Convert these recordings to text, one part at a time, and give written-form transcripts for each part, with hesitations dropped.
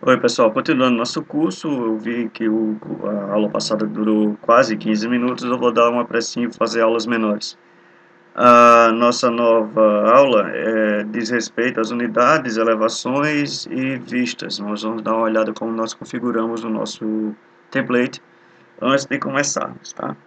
Oi, pessoal. Continuando nosso curso, eu vi que a aula passada durou quase 15 minutos. Eu vou dar uma pressinha e fazer aulas menores. A nossa nova aula diz respeito às unidades, elevações e vistas. Nós vamos dar uma olhada como nós configuramos o nosso template antes de começarmos, tá?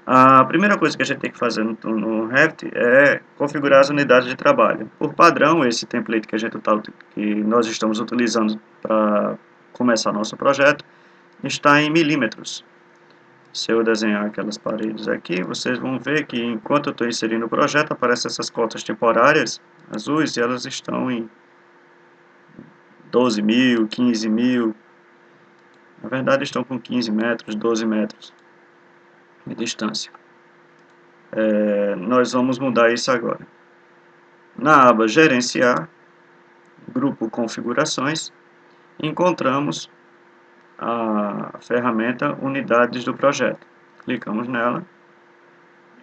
A primeira coisa que a gente tem que fazer no Revit é configurar as unidades de trabalho. Por padrão, esse template que nós estamos utilizando para começar nosso projeto está em milímetros. Se eu desenhar aquelas paredes aqui, vocês vão ver que enquanto eu estou inserindo o projeto, aparecem essas cotas temporárias azuis e elas estão em 12.000, 15.000. Na verdade, estão com 15 metros, 12 metros de distância. Nós vamos mudar isso agora. Na aba Gerenciar, Grupo Configurações, encontramos a ferramenta Unidades do Projeto. Clicamos nela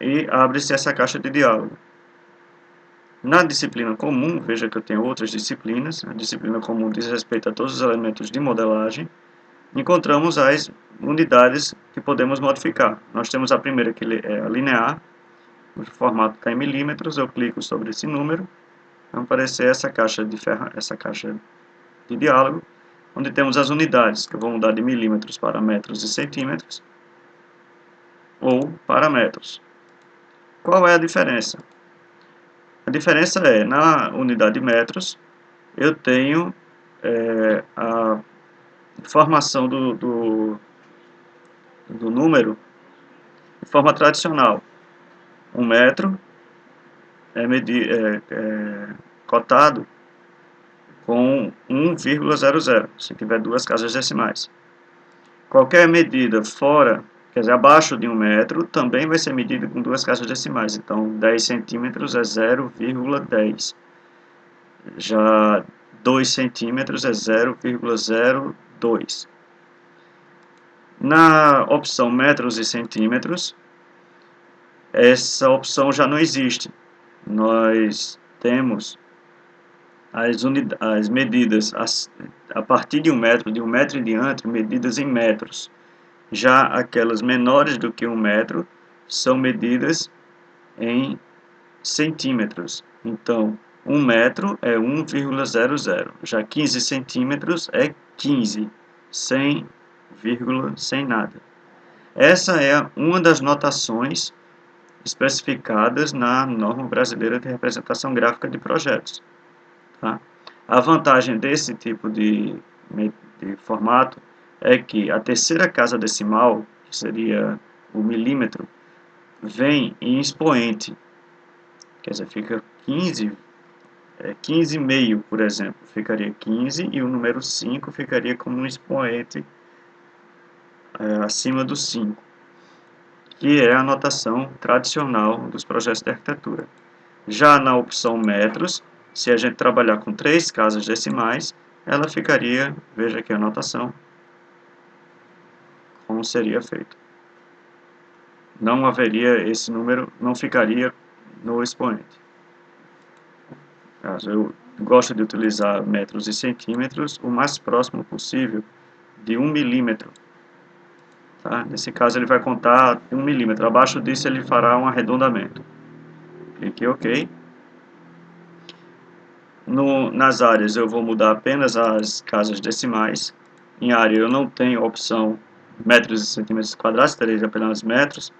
e abre-se essa caixa de diálogo. Na disciplina comum, veja que eu tenho outras disciplinas. A disciplina comum diz respeito a todos os elementos de modelagem. Encontramos as unidades que podemos modificar. Nós temos a primeira que é a linear, o formato está em milímetros. Eu clico sobre esse número, vai aparecer essa caixa de diálogo, onde temos as unidades, que eu vou mudar de milímetros para metros e centímetros, ou para metros. Qual é a diferença? A diferença é, na unidade de metros, eu tenho a informação do número de forma tradicional. Um metro é cotado com 1,00, se tiver duas casas decimais. Qualquer medida fora, quer dizer, abaixo de 1 metro, também vai ser medida com duas casas decimais. Então, 10 centímetros é 0,10. Já 2 centímetros é 0,02. Na opção metros e centímetros, essa opção já não existe. Nós temos as medidas a partir de 1 metro, de 1 metro em diante, medidas em metros. Já aquelas menores do que 1 metro são medidas em centímetros. Então, 1 metro é 1,00. Já 15 centímetros é 15, sem vírgula, sem nada. Essa é uma das notações especificadas na norma brasileira de representação gráfica de projetos. Tá? A vantagem desse tipo de formato é que a terceira casa decimal, que seria o milímetro, vem em expoente. Quer dizer, fica 15, 15,5, por exemplo, ficaria 15 e o número 5 ficaria como um expoente acima do 5, que é a notação tradicional dos projetos de arquitetura. Já na opção metros, se a gente trabalhar com 3 casas decimais, ela ficaria, veja aqui a notação, como seria feito. Não haveria esse número, não ficaria no expoente. Caso eu gosto de utilizar metros e centímetros o mais próximo possível de 1 milímetro. Tá? Nesse caso ele vai contar 1 milímetro, abaixo disso ele fará um arredondamento. Clique em OK. Nas áreas eu vou mudar apenas as casas decimais. Em área eu não tenho a opção metros e centímetros quadrados, terei apenas metros,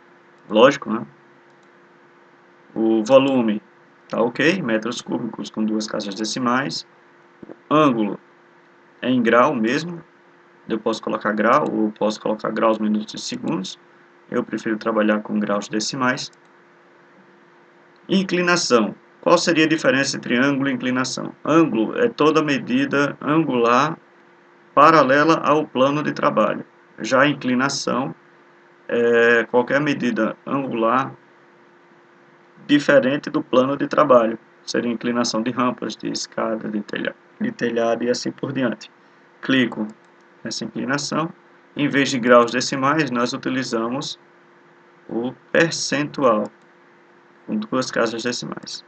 lógico, né? O volume está ok, metros cúbicos com duas casas decimais. Ângulo é em grau mesmo, eu posso colocar grau ou posso colocar graus, minutos e segundos. Eu prefiro trabalhar com graus decimais. Inclinação. Qual seria a diferença entre ângulo e inclinação? Ângulo é toda medida angular paralela ao plano de trabalho. Já a inclinação é qualquer medida angular diferente do plano de trabalho. Seria inclinação de rampas, de escada, de telhado e assim por diante. Clico nessa inclinação. Em vez de graus decimais, nós utilizamos o percentual, com duas casas decimais.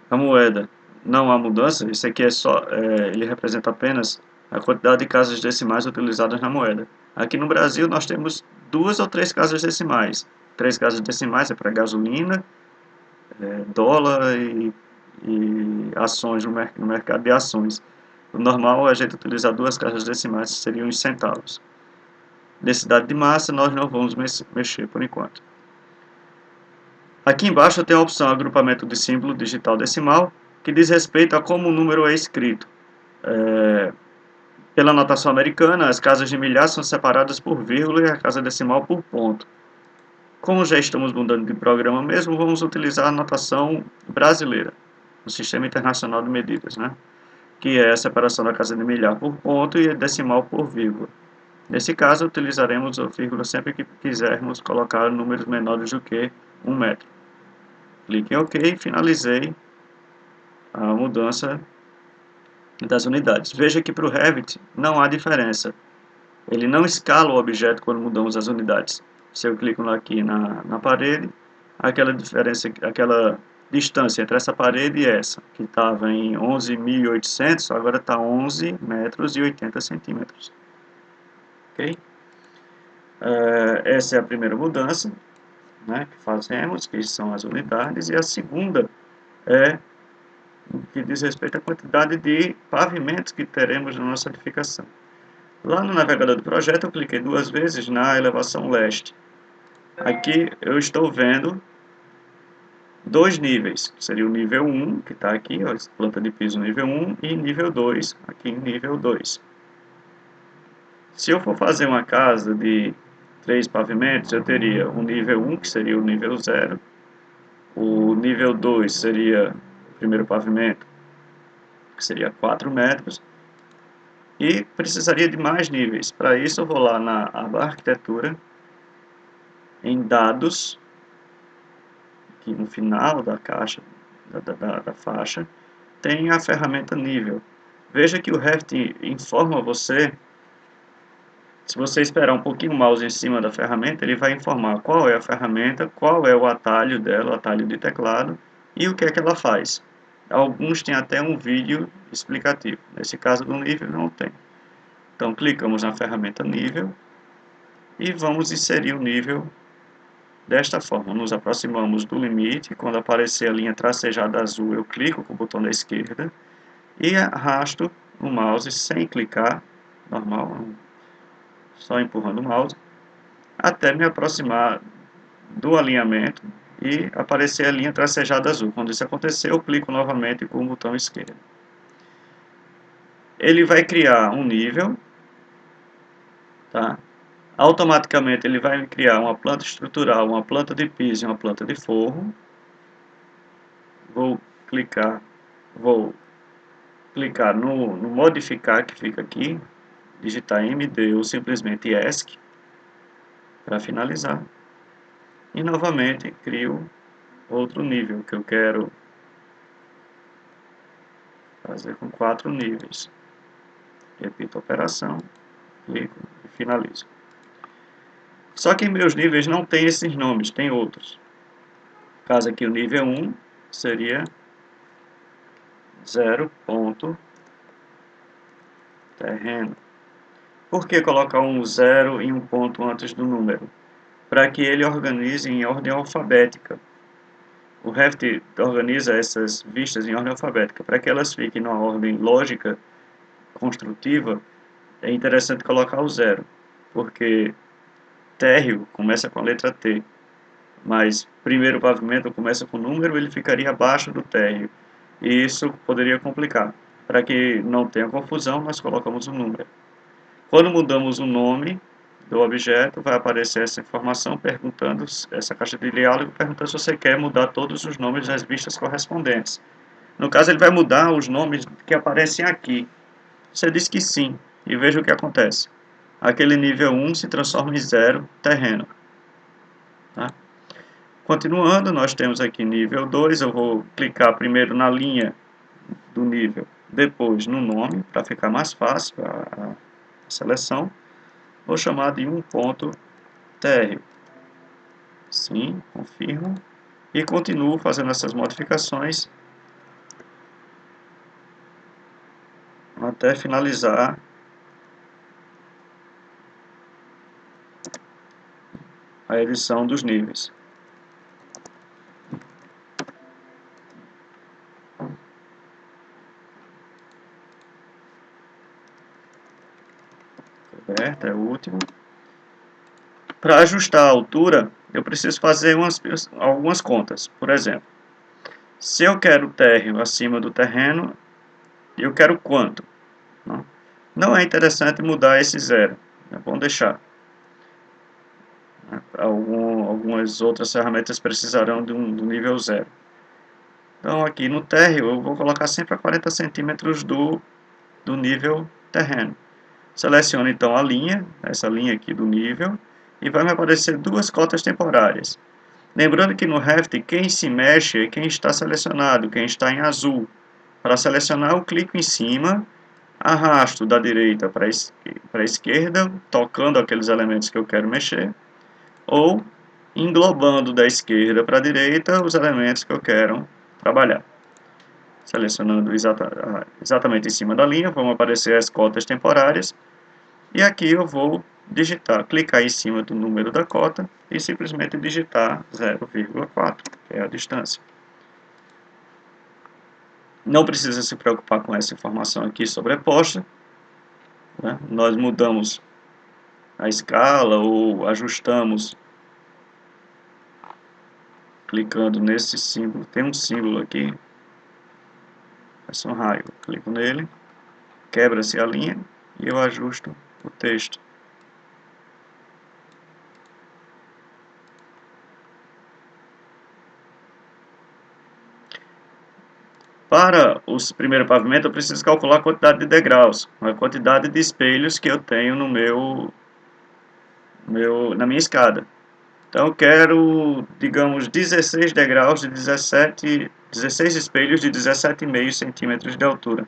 A moeda não há mudança, isso aqui ele representa apenas a quantidade de casas decimais utilizadas na moeda. Aqui no Brasil nós temos 2 ou 3 casas decimais. 3 casas decimais é para gasolina, dólar e ações no mercado de ações. O normal é a gente utilizar 2 casas decimais, que seriam os centavos. Densidade de massa nós não vamos mexer por enquanto. Aqui embaixo tem a opção agrupamento de símbolo digital decimal, que diz respeito a como o número é escrito. Pela notação americana, as casas de milhares são separadas por vírgula e a casa decimal por ponto. Como já estamos mudando de programa mesmo, vamos utilizar a notação brasileira, o Sistema Internacional de Medidas, né? Que é a separação da casa de milhar por ponto e a decimal por vírgula. Nesse caso, utilizaremos a vírgula sempre que quisermos colocar números menores do que 1 metro. Clique em OK e finalizei a mudança das unidades. Veja que para o Revit não há diferença. Ele não escala o objeto quando mudamos as unidades. Se eu clico aqui na parede, aquela distância entre essa parede e essa, que estava em 11.800, agora está 11 metros e 80 centímetros. Ok? Essa é a primeira mudança, né, que fazemos, que são as unidades, e a segunda é que diz respeito à quantidade de pavimentos que teremos na nossa edificação. Lá no navegador do projeto eu cliquei 2 vezes na elevação leste. Aqui eu estou vendo 2 níveis, que seria o nível 1, que está aqui, ó, planta de piso nível 1, e nível 2, aqui em nível 2. Se eu for fazer uma casa de 3 pavimentos, eu teria o nível 1, que seria o nível 0, o nível 2 seria o primeiro pavimento, que seria 4 metros, e precisaria de mais níveis. Para isso eu vou lá na aba arquitetura, em dados, aqui no final da caixa, da faixa, tem a ferramenta nível. Veja que o Revit informa você, se você esperar um pouquinho o mouse em cima da ferramenta, ele vai informar qual é a ferramenta, qual é o atalho dela, o atalho de teclado, e o que é que ela faz. Alguns têm até um vídeo explicativo, nesse caso do nível não tem. Então clicamos na ferramenta nível e vamos inserir o nível desta forma. Nos aproximamos do limite, quando aparecer a linha tracejada azul eu clico com o botão da esquerda e arrasto o mouse sem clicar, normal, só empurrando o mouse, até me aproximar do alinhamento e aparecer a linha tracejada azul. Quando isso acontecer, eu clico novamente com o botão esquerdo. Ele vai criar um nível, tá? Automaticamente ele vai criar uma planta estrutural, uma planta de piso e uma planta de forro. Vou clicar no modificar que fica aqui, digitar MD ou simplesmente ESC para finalizar. E novamente crio outro nível que eu quero fazer com 4 níveis. Repito a operação, clico e finalizo. Só que em meus níveis não tem esses nomes, tem outros. No caso aqui o nível 1 seria 0 ponto terreno. Por que colocar um 0 e um ponto antes do número? Para que ele organize em ordem alfabética. O Revit organiza essas vistas em ordem alfabética. Para que elas fiquem numa ordem lógica, construtiva, é interessante colocar o 0, porque térreo começa com a letra T, mas primeiro pavimento começa com número, ele ficaria abaixo do térreo, e isso poderia complicar. Para que não tenha confusão, nós colocamos um número. Quando mudamos o nome do objeto, vai aparecer essa informação perguntando, essa caixa de diálogo, perguntando se você quer mudar todos os nomes das vistas correspondentes. No caso, ele vai mudar os nomes que aparecem aqui. Você diz que sim, e veja o que acontece. Aquele nível 1 se transforma em 0, terreno. Tá? Continuando, nós temos aqui nível 2, eu vou clicar primeiro na linha do nível, depois no nome, para ficar mais fácil a seleção. Vou chamar de 1 ponto térreo. Sim, confirmo. E continuo fazendo essas modificações até finalizar a edição dos níveis. Coberta é o último. Para ajustar a altura, eu preciso fazer algumas contas. Por exemplo, se eu quero térreo acima do terreno, eu quero quanto? Não é interessante mudar esse zero. É bom deixar. Algumas outras ferramentas precisarão do nível zero. Então aqui no térreo eu vou colocar sempre a 40 centímetros do nível terreno. Seleciono então a linha, essa linha aqui do nível, e vai me aparecer duas cotas temporárias. Lembrando que no Raft quem se mexe é quem está selecionado, quem está em azul. Para selecionar eu clico em cima, arrasto da direita para a esquerda, tocando aqueles elementos que eu quero mexer, ou englobando da esquerda para a direita os elementos que eu quero trabalhar. Selecionando exatamente em cima da linha, vão aparecer as cotas temporárias, e aqui eu vou clicar em cima do número da cota e simplesmente digitar 0,4, que é a distância. Não precisa se preocupar com essa informação aqui sobreposta, né? Nós mudamos a escala ou ajustamos clicando nesse símbolo. Tem um símbolo aqui, é um raio. Clico nele, quebra-se a linha e eu ajusto o texto. Para o primeiro pavimento eu preciso calcular a quantidade de degraus, a quantidade de espelhos que eu tenho no na minha escada. Então eu quero, digamos, 16 degraus de 16 espelhos de 17,5 centímetros de altura.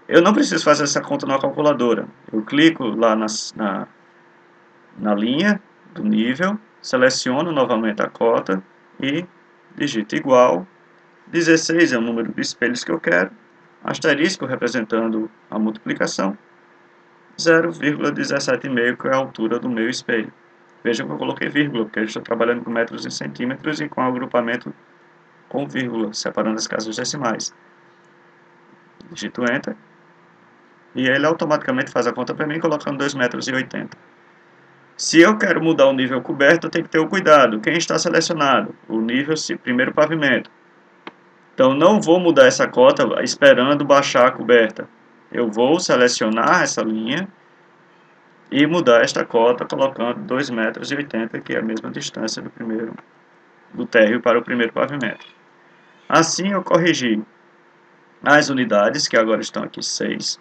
Eu não preciso fazer essa conta na calculadora. Eu clico lá na linha do nível, seleciono novamente a cota e digito igual. 16 é o número de espelhos que eu quero, asterisco representando a multiplicação, 0,17,5 que é a altura do meu espelho. Veja que eu coloquei vírgula, porque eu estou trabalhando com metros e centímetros e com agrupamento com vírgula, separando as casas decimais. Digito Enter e ele automaticamente faz a conta para mim, colocando 2,80 metros. Se eu quero mudar o nível coberto, eu tenho que ter o cuidado. Quem está selecionado? O nível primeiro pavimento. Então não vou mudar essa cota esperando baixar a coberta. Eu vou selecionar essa linha e mudar esta cota colocando 2,80 metros, que é a mesma distância do térreo para o primeiro pavimento. Assim eu corrigi as unidades, que agora estão aqui 6,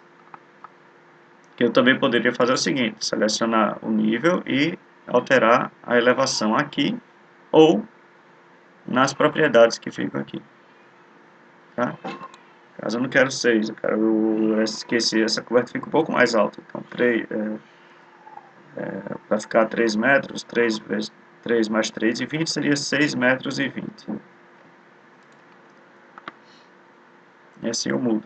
que eu também poderia fazer o seguinte, selecionar o nível e alterar a elevação aqui ou nas propriedades que ficam aqui. Tá? Caso eu não quero 6, eu quero esquecer, essa coberta fica um pouco mais alta. Então, para ficar 3 metros, 3 vezes 3 mais 3,20 seria 6,20 metros. E assim eu mudo.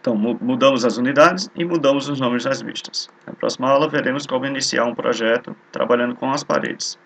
Então, mudamos as unidades e mudamos os nomes das vistas. Na próxima aula veremos como iniciar um projeto trabalhando com as paredes.